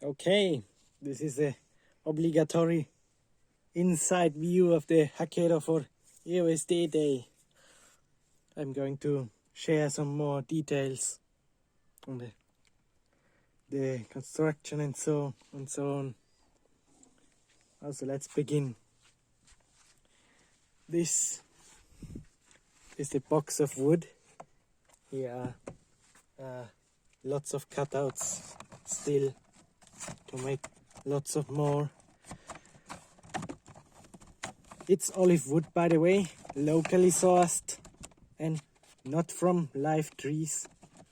Okay, this is the obligatory inside view of the Hakkero for USD Day. I'm going to share some more details on the construction and so on. Also, let's begin. This is the box of wood. Here are lots of cutouts still to make lots of more. It's olive wood, by the way, locally sourced and not from live trees.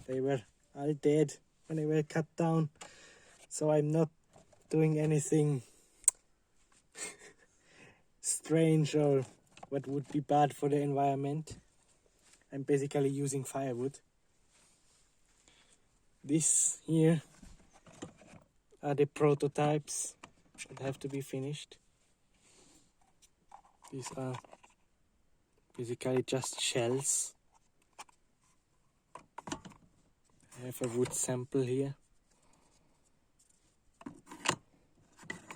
They were all dead when they were cut down, so I'm not doing anything strange or what would be bad for the environment. I'm basically using firewood. This here are the prototypes that have to be finished. These are basically just shells. I have a wood sample here.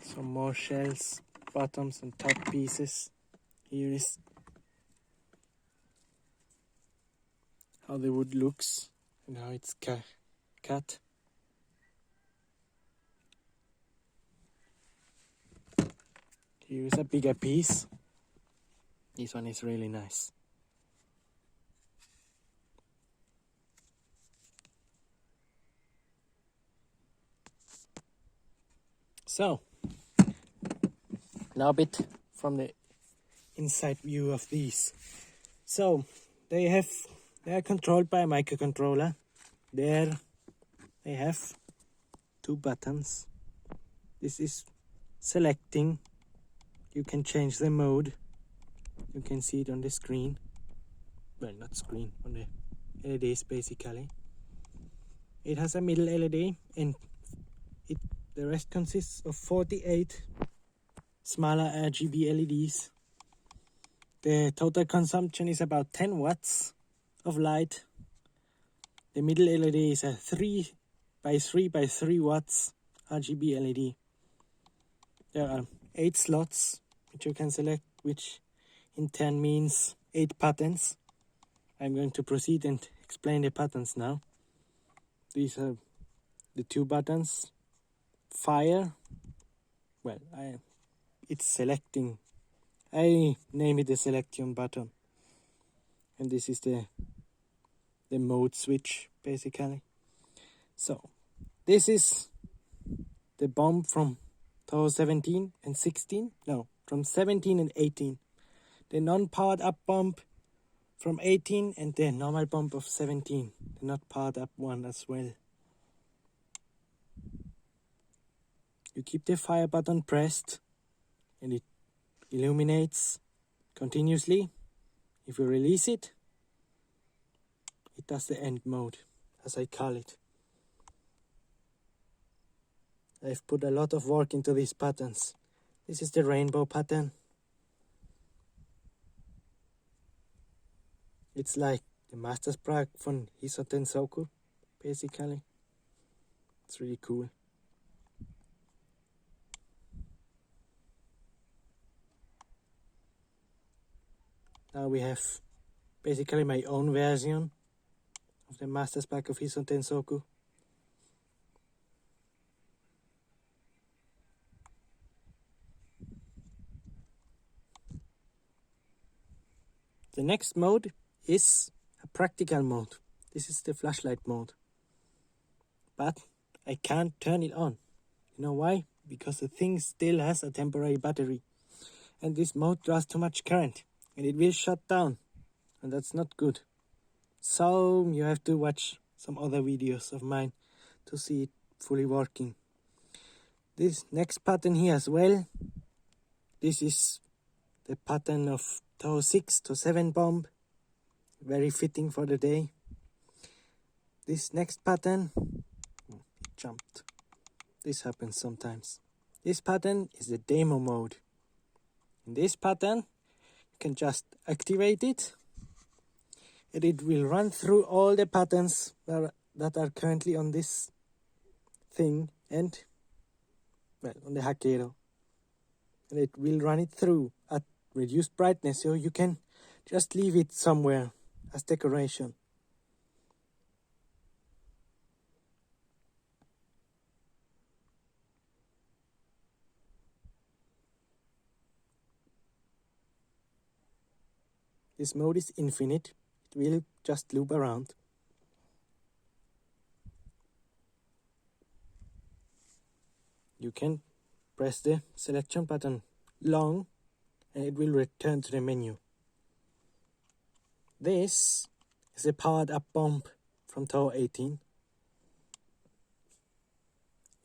Some more shells, bottoms and top pieces. Here is how the wood looks and how it's cut. Here is a bigger piece. This one is really nice. So, now a bit from the inside view of these. So, they are controlled by a microcontroller. There they have two buttons. This is selecting. You can change the mode. You can see it on the screen. Well, not screen, on the LEDs basically. It has a middle LED and the rest consists of 48 smaller RGB LEDs. The total consumption is about 10 watts of light. The middle LED is a 3 by 3 by 3 watts RGB LED. There are 8 slots which you can select, which in turn means 8 patterns. I'm going to proceed and explain the patterns now. These are the 2 buttons. Fire, well, it's selecting. I name it the selection button. And this is the mode switch, basically. So, this is the bomb from touhou 17 and 16. No, from 17 and 18. The non-powered up bomb from 18 and the normal bomb of 17. The not powered up one as well. You keep the fire button pressed and it illuminates continuously. If you release it, it does the end mode, as I call it. I've put a lot of work into these patterns. This is the rainbow pattern. It's like the master sprague from Hisotensoku, basically. It's really cool. Now we have basically my own version of the master sprague of Hisotensoku. The next mode is a practical mode. This is the flashlight mode. But I can't turn it on. You know why? Because the thing still has a temporary battery. And this mode draws too much current. And it will shut down. And that's not good. So you have to watch some other videos of mine to see it fully working. This next pattern here as well. This is the pattern of touhou 6 to 7 bomb. Very fitting for the day. This next pattern, it jumped. This happens sometimes. This pattern is the demo mode. In this pattern, you can just activate it and it will run through all the patterns that are currently on this thing and well, on the Hakkero, and it will run it through at reduced brightness, so you can just leave it somewhere as decoration. This mode is infinite. It will just loop around. You can press the selection button long and it will return to the menu. This is a powered up bomb from touhou6.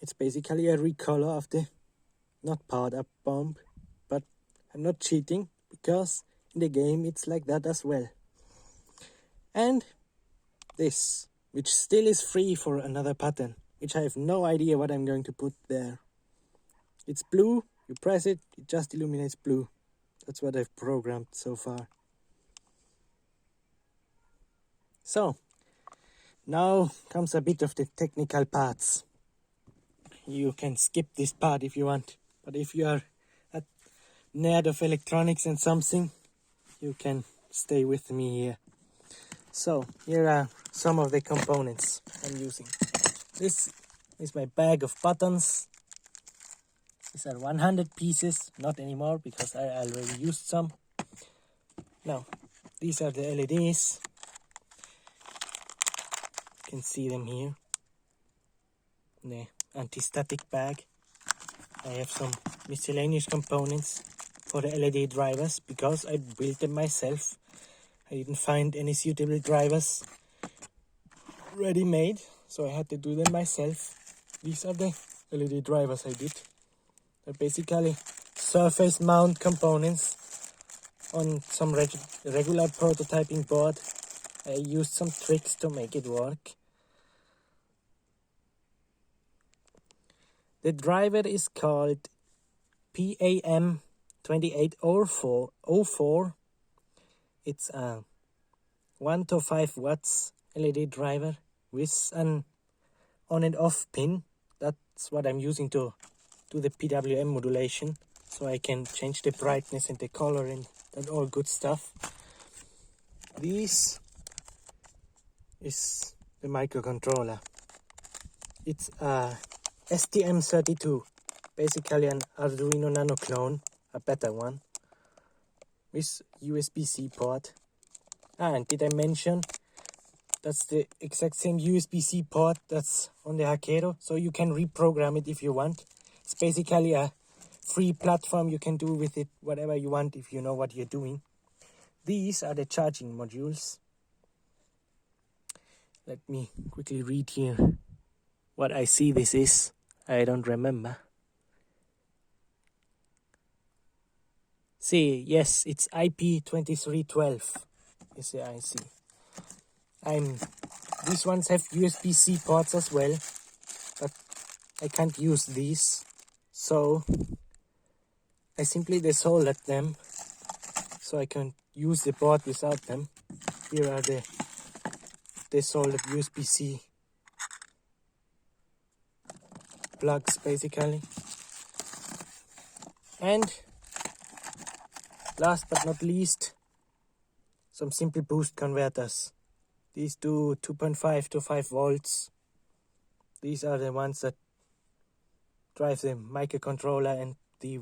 It's basically a recolor of the not powered up bomb, but I'm not cheating because in the game it's like that as well. And this, which still is free for another pattern, which I have no idea what I'm going to put there. It's blue, you press it, it just illuminates blue. That's what I've programmed so far. So, now comes a bit of the technical parts. You can skip this part if you want, but if you are a nerd of electronics and something, you can stay with me here. So, here are some of the components I'm using. This is my bag of buttons. These are 100 pieces, not anymore because I already used some. Now, these are the LEDs. You can see them here in the anti-static bag. I have some miscellaneous components for the LED drivers because I built them myself. I didn't find any suitable drivers ready-made, so I had to do them myself. These are the LED drivers I did. They're basically surface mount components on some regular prototyping board. I used some tricks to make it work. The driver is called PAM2804. It's a 1 to 5 watts LED driver with an on and off pin. That's what I'm using to do the PWM modulation, so I can change the brightness and the color and that all good stuff. This is the microcontroller. It's a STM32, basically an Arduino Nano clone, a better one, with USB-C port. And did I mention that's the exact same USB-C port that's on the Hakkero, so you can reprogram it if you want. It's basically a free platform. You can do with it whatever you want if you know what you're doing. These are the charging modules. Let me quickly read here what I see this is. I don't remember. See, yes, it's IP2312 is the IC. These ones have USB-C ports as well, but I can't use these, so I simply desoldered them so I can use the board without them. Here are the desoldered USB-C plugs basically. And last but not least, some simple boost converters. These do 2.5 to 5 volts. These are the ones that drive the microcontroller and the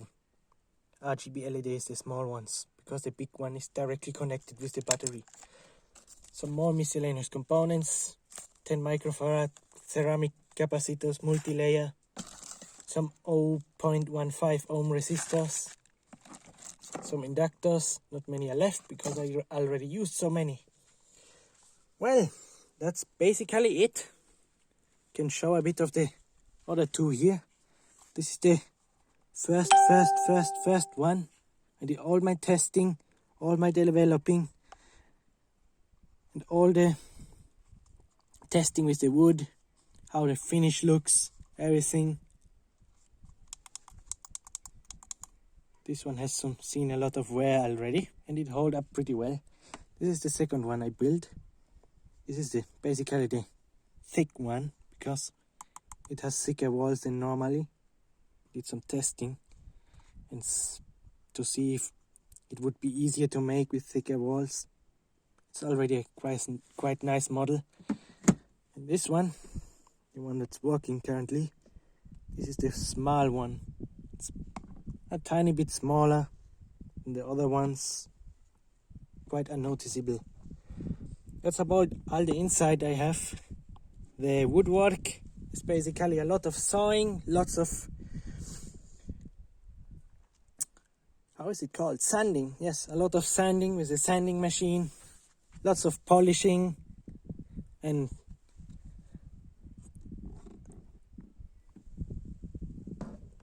RGB LEDs, the small ones, because the big one is directly connected with the battery. Some more miscellaneous components, 10 microfarad ceramic capacitors, multi-layer, some 0.15 ohm resistors, some inductors. Not many are left because I already used so many. Well, that's basically it. Can show a bit of the other two here. This is the first one. I did all my testing, all my developing, and all the testing with the wood, how the finish looks, everything. This one has seen a lot of wear already, and it holds up pretty well. This is the second one I built. This is basically the thick one, because it has thicker walls than normally. did some testing and to see if it would be easier to make with thicker walls. It's already a quite nice model. And this one, the one that's working currently, this is the small one. It's a tiny bit smaller than the other ones, quite unnoticeable. That's about all the inside I have. The woodwork is basically a lot of sawing, lots of, how is it called? Sanding. Yes, a lot of sanding with a sanding machine, lots of polishing, and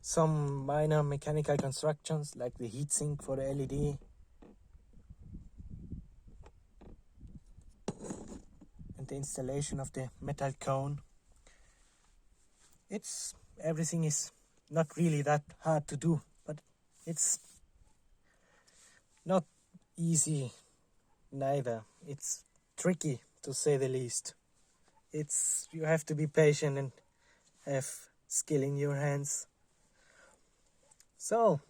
some minor mechanical constructions like the heatsink for the LED. And the installation of the metal cone. Everything is not really that hard to do, but it's not easy neither. It's tricky, to say the least. You have to be patient and have skill in your hands. So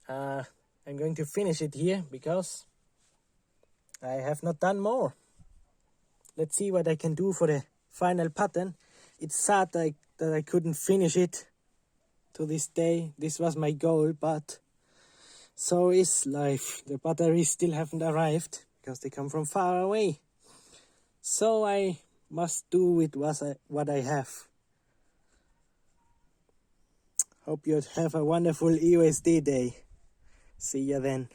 I'm going to finish it here because I have not done more. Let's see what I can do for the final pattern. It's sad that I couldn't finish it to this day. This was my goal, but so is life. The batteries still haven't arrived because they come from far away. So I must do with what I have. Hope you have a wonderful EOSD day. See ya then.